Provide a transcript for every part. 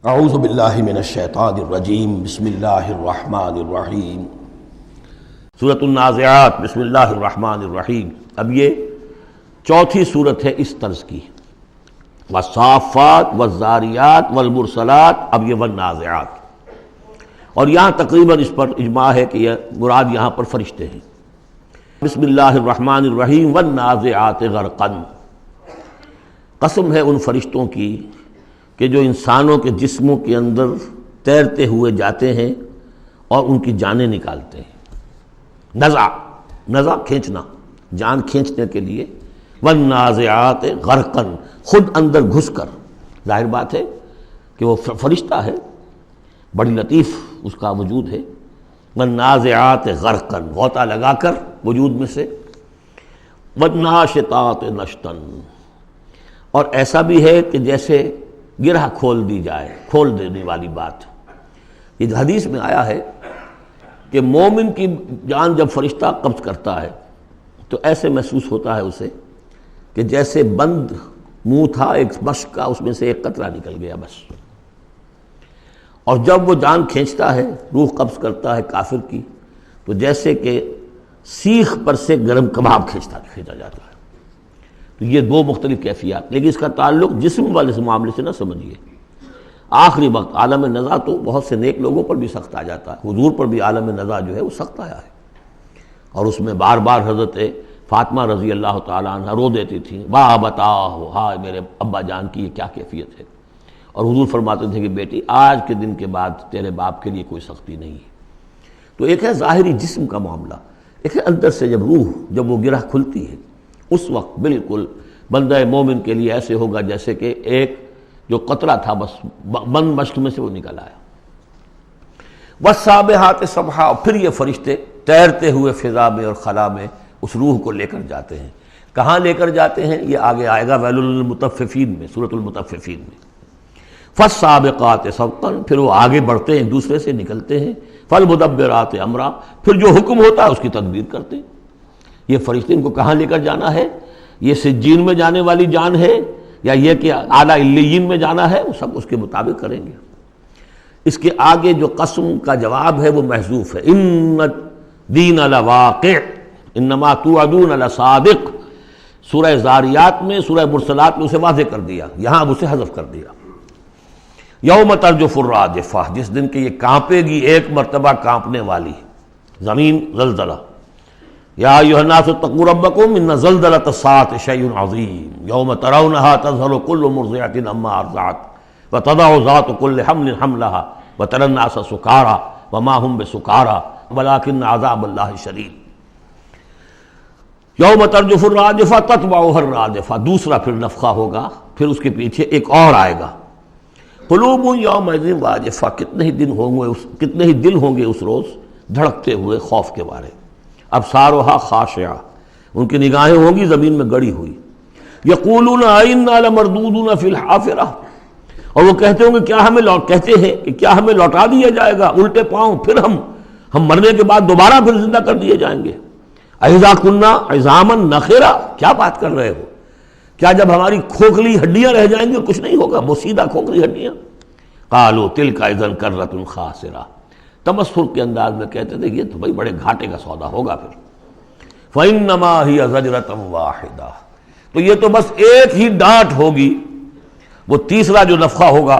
اعوذ باللہ من الشیطان الرجیم بسم اللہ الرحمن الرحیم سورۃ النازعات بسم اللہ الرحمن الرحیم۔ اب یہ چوتھی صورت ہے اس طرز کی، والصافات والذاریات والمرسلات، اب یہ والنازعات، اور یہاں تقریباً اس پر اجماع ہے کہ یہ مراد یہاں پر فرشتے ہیں۔ بسم اللہ الرحمن الرحیم والنازعات غرقا، قسم ہے ان فرشتوں کی کہ جو انسانوں کے جسموں کے اندر تیرتے ہوئے جاتے ہیں اور ان کی جانیں نکالتے ہیں۔ نزع کھینچنا، جان کھینچنے کے لیے، والنازعات غرقا، خود اندر گھس کر، ظاہر بات ہے کہ وہ فرشتہ ہے، بڑی لطیف اس کا وجود ہے۔ والنازعات غرقا، غوطہ لگا کر وجود میں سے۔ والناشطات نشطا، اور ایسا بھی ہے کہ جیسے گرہ کھول دی جائے، کھول دینے والی بات۔ یہ حدیث میں آیا ہے کہ مومن کی جان جب فرشتہ قبض کرتا ہے تو ایسے محسوس ہوتا ہے اسے کہ جیسے بند منہ تھا ایک مشک کا، اس میں سے ایک قطرہ نکل گیا بس۔ اور جب وہ جان کھینچتا ہے، روح قبض کرتا ہے کافر کی، تو جیسے کہ سیخ پر سے گرم کباب کھینچا جاتا ہے۔ تو یہ دو مختلف کیفیات، لیکن اس کا تعلق جسم والے اس معاملے سے نہ سمجھیے۔ آخری وقت عالم نزع تو بہت سے نیک لوگوں پر بھی سخت آ جاتا ہے، حضور پر بھی عالم نزع جو ہے وہ سخت آیا ہے، اور اس میں بار بار حضرت فاطمہ رضی اللہ تعالیٰ عنہ رو دیتی تھیں، واہ بتاؤ، ہائے میرے ابا جان کی یہ کیا کیفیت ہے۔ اور حضور فرماتے تھے کہ بیٹی آج کے دن کے بعد تیرے باپ کے لیے کوئی سختی نہیں ہے۔ تو ایک ہے ظاہری جسم کا معاملہ، ایک ہے اندر سے جب روح، جب وہ گرہ کھلتی ہے، اس وقت بالکل بندہ مومن کے لیے ایسے ہوگا جیسے کہ ایک جو قطرہ تھا بس بند مشک میں سے وہ نکل آیا۔ والسابحات سبحا، پھر یہ فرشتے تیرتے ہوئے فضا میں اور خلا میں اس روح کو لے کر جاتے ہیں۔ کہاں لے کر جاتے ہیں یہ آگے آئے گا ویل للمطففین میں، سورۃ المطففین میں۔ فالسابقات سبقا، پھر وہ آگے بڑھتے ہیں، ایک دوسرے سے نکلتے ہیں۔ فالمدبرات امرا، پھر جو حکم ہوتا ہے اس کی تدبیر کرتے ہیں۔ یہ فرشتے ان کو کہاں لے کر جانا ہے؟ یہ سجین میں جانے والی جان ہے یا یہ کہ اعلیٰ علیین میں جانا ہے، وہ سب اس کے مطابق کریں گے۔ اس کے آگے جو قسم کا جواب ہے وہ محذوف ہے، ان الدین لواقع انما توعدون لصادق۔ سورہ زاریات میں، سورہ مرسلات میں اسے واضح کر دیا، یہاں اب اسے حذف کر دیا۔ یوم ترجف الراجفہ، جس دن کہ یہ کانپے گی ایک مرتبہ کانپنے والی زمین، زلزلہ۔ یا ایھا الناس اتقوا ربکم ان زلزلۃ الساعۃ شیء عظیم یوم ترونھا تذہل کل مرضعۃ عما ارضعت وتضع ذات کل حمل حملها وتری الناس سکارى وما هم بسکارى ولکن عذاب اللہ شدید۔ یوم ترجف الراجفہ تتبعها الرادفہ، دوسرا پھر نفخہ ہوگا، پھر اس کے پیچھے ایک اور آئے گا۔ قلوب یومئذ واجفہ، کتنے ہی دل ہوں گے اس روز دھڑکتے ہوئے خوف کے مارے۔ ابصارھا خاشعہ، ان کی نگاہیں ہوں گی زمین میں گڑی ہوئی۔ یقولون ائنا لمردودون فی الحافرہ، اور وہ کہتے ہوں گے کیا ہمیں لوٹا دیا جائے گا الٹے پاؤں، پھر ہم مرنے کے بعد دوبارہ پھر زندہ کر دیے جائیں گے۔ اذا کنا عظاما نخرہ، کیا بات کر رہے ہو؟ کیا جب ہماری کھوکھلی ہڈیاں رہ جائیں گی اور کچھ نہیں ہوگا، وہ سیدھا کھوکھلی ہڈیاں؟ قالوا تلک اذا کرۃ خاسرہ، تمسخر کے انداز میں کہتے تھے یہ تو بھائی بڑے گھاٹے کا سودا ہوگا پھر۔ فإنما هي زجرۃ واحدہ، تو یہ تو بس ایک ہی ڈانٹ ہوگی، وہ تیسرا جو نفخہ ہوگا،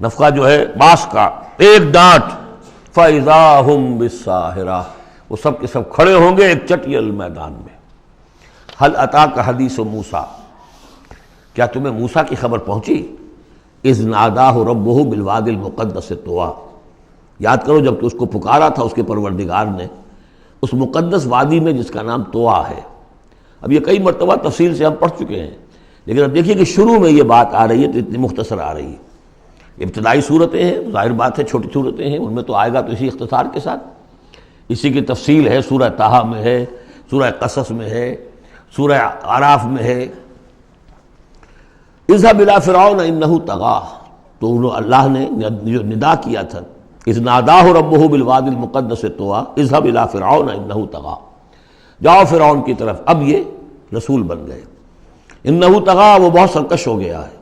نفخہ جو ہے باس کا، ایک ڈانٹ۔ فإذا هم بالساہرہ، وہ سب کے سب کھڑے ہوں گے ایک چٹیل میدان میں۔ هل اتاک حدیث موسیٰ، کیا تمہیں موسیٰ کی خبر پہنچی؟ اذ ناداہ ربہ بالوادی المقدس طویٰ، یاد کرو جب کہ اس کو پکارا تھا اس کے پروردگار نے اس مقدس وادی میں جس کا نام طویٰ ہے۔ اب یہ کئی مرتبہ تفصیل سے ہم پڑھ چکے ہیں، لیکن اب دیکھیے کہ شروع میں یہ بات آ رہی ہے تو اتنی مختصر آ رہی ہے۔ ابتدائی صورتیں ہیں، ظاہر بات ہے چھوٹی صورتیں ہیں، ان میں تو آئے گا تو اسی اختصار کے ساتھ، اسی کی تفصیل ہے، سورہ طٰہٰ میں ہے، سورہ قصص میں ہے، سورہ اعراف میں ہے۔ اذهب الى فرعون انه طغى، تو اللہ نے جو ندا کیا تھا، اذ ناداہ ربہ بالوادی المقدس طویٰ اذهب الى فرعون انه طغى، جاؤ فرعون کی طرف، اب یہ رسول بن گئے۔ انه طغى، وہ بہت سرکش ہو گیا ہے۔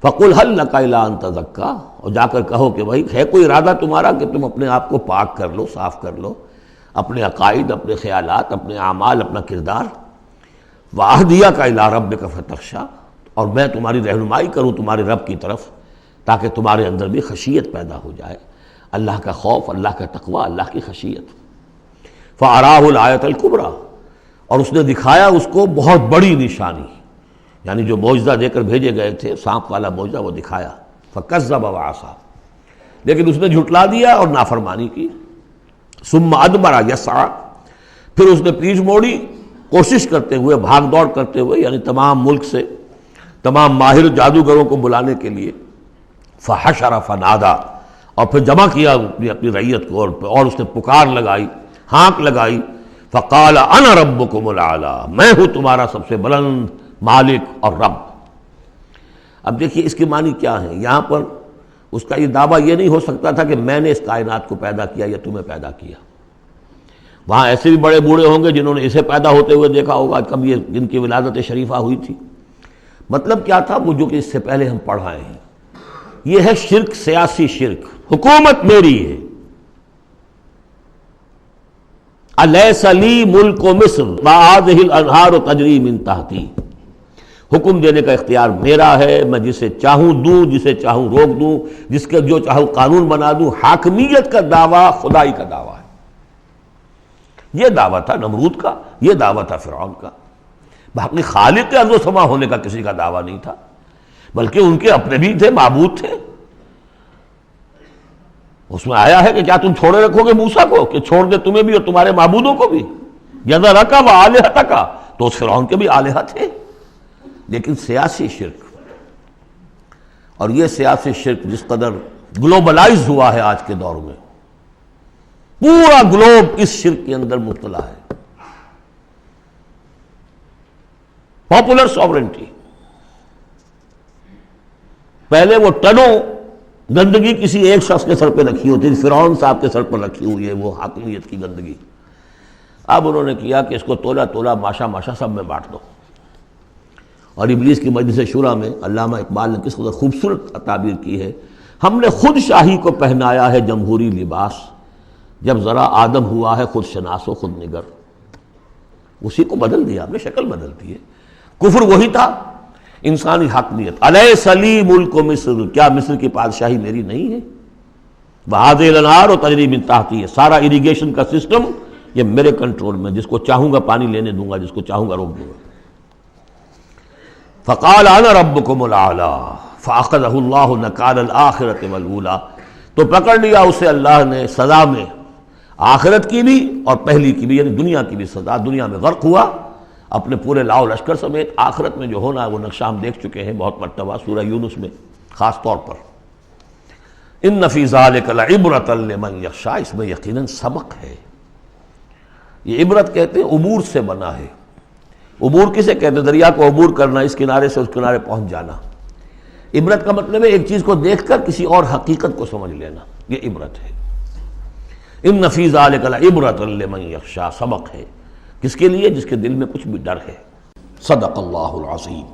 فقل هل لك الا ان تزكى، اور جا کر کہو کہ بھائی ہے کوئی ارادہ تمہارا کہ تم اپنے آپ کو پاک کر لو، صاف کر لو، اپنے عقائد، اپنے خیالات، اپنے اعمال، اپنا کردار. واہدیک الی ربک فتخشى، اور میں تمہاری رہنمائی کروں تمہارے رب کی طرف تاکہ تمہارے اندر بھی خشیت پیدا ہو جائے، اللہ کا خوف، اللہ کا تقوی، اللہ کی خشیت. فَأَرَاهُ الْآيَةَ الْكُبْرى، اور اس نے دکھایا اس کو بہت بڑی نشانی، یعنی جو معجزہ دے کر بھیجے گئے تھے، سانپ والا معجزہ وہ دکھایا. فَكَذَّبَ وَعَصَىٰ، لیکن اس نے جھٹلا دیا اور نافرمانی کی. ثُمَّ أَدْبَرَ يَسْعَىٰ، پھر اس نے پیٹھ موڑی کوشش کرتے ہوئے، بھاگ دوڑ کرتے ہوئے، یعنی تمام ملک سے تمام ماہر جادوگروں کو بلانے کے لیے. فَحَشَرَ فَنَادَىٰ، اور پھر جمع کیا اپنی رعیت کو، اور اس نے پکار لگائی، ہانک لگائی. فقال انا ربکم الاعلی، میں ہوں تمہارا سب سے بلند مالک اور رب. اب دیکھیے اس کی معنی کیا ہے. یہاں پر اس کا یہ دعویٰ یہ نہیں ہو سکتا تھا کہ میں نے اس کائنات کو پیدا کیا یا تمہیں پیدا کیا. وہاں ایسے بھی بڑے بوڑھے ہوں گے جنہوں نے اسے پیدا ہوتے ہوئے دیکھا ہوگا، کبھی جن کی ولادت شریفہ ہوئی تھی. مطلب کیا تھا وہ جو کہ اس سے پہلے ہم پڑھ آئے ہیں. یہ ہے شرک، سیاسی شرک. حکومت میری ہے. الیس لی ملک مصر وہذہ الانہار تجری من تحتی، حکم دینے کا اختیار میرا ہے، میں جسے چاہوں دوں، جسے چاہوں روک دوں، جس کے جو چاہوں قانون بنا دوں. حاکمیت کا دعویٰ خدائی کا دعویٰ ہے. یہ دعویٰ تھا نمرود کا، یہ دعویٰ تھا فرعون کا. باقی خالق ارض و سما ہونے کا کسی کا دعویٰ نہیں تھا، بلکہ ان کے اپنے بھی تھے، معبود تھے. اس میں آیا ہے کہ کیا تم چھوڑے رکھو گے موسیٰ کو کہ چھوڑ دے تمہیں بھی اور تمہارے معبودوں کو بھی. یذرک و آلہتک، تو اس فرعون کے بھی آلہہ تھے. لیکن سیاسی شرک، اور یہ سیاسی شرک جس قدر گلوبلائز ہوا ہے آج کے دور میں، پورا گلوب اس شرک کے اندر مبتلا ہے. پاپولر سوورنٹی، پہلے وہ ٹنوں گندگی کسی ایک شخص کے سر پہ رکھی ہوتی تھی، فرعون صاحب کے سر پر رکھی ہوئی ہے وہ حاکمیت کی گندگی. اب انہوں نے کیا کہ اس کو تولا تولا ماشا ماشا سب میں بانٹ دو. اور ابلیس کی مجلس شورا میں علامہ اقبال نے کس قدر خوبصورت تعبیر کی ہے. ہم نے خود شاہی کو پہنایا ہے جمہوری لباس، جب ذرا آدم ہوا ہے خود شناس و خود نگر. اسی کو بدل دیا، ہم نے شکل بدل دی ہے. کفر وہی تھا، انسانی حاکمیت. الیس لی ملک مصر، کیا مصر کی بادشاہی میری نہیں ہے؟ وہذہ الانہار تجری من تحتی، سارا اریگیشن کا سسٹم یہ میرے کنٹرول میں، جس کو چاہوں گا پانی لینے دوں گا، جس کو چاہوں گا روک دوں گا. فقال انا ربکم الاعلی فاخذہ اللہ نکال الآخرۃ والاولی، تو پکڑ لیا اسے اللہ نے سزا میں، آخرت کی بھی اور پہلی کی بھی، یعنی دنیا کی بھی سزا. دنیا میں غرق ہوا اپنے پورے لاؤ لشکر سمیت. آخرت میں جو ہونا ہے وہ نقشہ ہم دیکھ چکے ہیں بہت مرتبہ سورہ یونس میں خاص طور پر. ان فی ذلک لعبرۃ لمن یخشی، اس میں یقیناً سبق ہے. یہ عبرت کہتے ہیں عبور سے بنا ہے. عبور کسے کہتے ہیں؟ دریا کو عبور کرنا، اس کنارے سے اس کنارے پہنچ جانا. عبرت کا مطلب ہے ایک چیز کو دیکھ کر کسی اور حقیقت کو سمجھ لینا، یہ عبرت ہے. ان فی ذلک لعبرۃ لمن یخشی، سبق ہے کس کے لیے؟ جس کے دل میں کچھ بھی ڈر ہے. صدق اللہ العظیم.